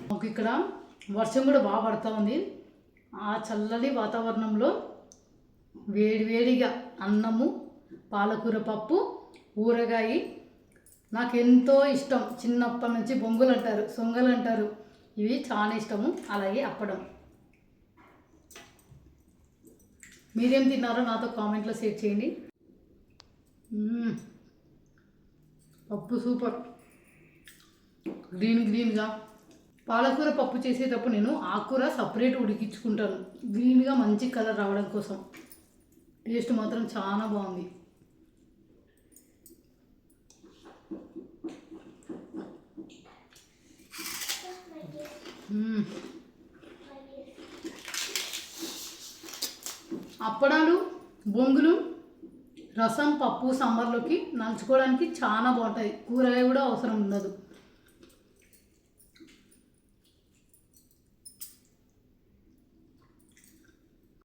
మాకు ఇక్కడ వర్షం కూడా బాగా పడుతూ ఉంది. ఆ చల్లని వాతావరణంలో వేడివేడిగా అన్నము, పాలకూర పప్పు, ఊరగాయ నాకు ఎంతో ఇష్టం. చిన్నప్పటి నుంచి బొంగులు అంటారు, సొంగలు అంటారు, ఇవి చాలా ఇష్టము. అలాగే అప్పడం. మీరేం తిన్నారో నాతో కామెంట్లో షేర్ చేయండి. పప్పు సూపర్, గ్రీన్గా. పాలకూర పప్పు చేసేటప్పుడు నేను ఆకుకూర సపరేట్ ఉడికించుకుంటాను, గ్రీన్గా మంచి కలర్ రావడం కోసం. టేస్ట్ మాత్రం చాలా బాగుంది. అప్పడాలు, బొంగులు, రసం, పప్పు సాంబార్లోకి నంచుకోవడానికి చాలా బాగుంటాయి. కూరగాయ కూడా అవసరం ఉండదు.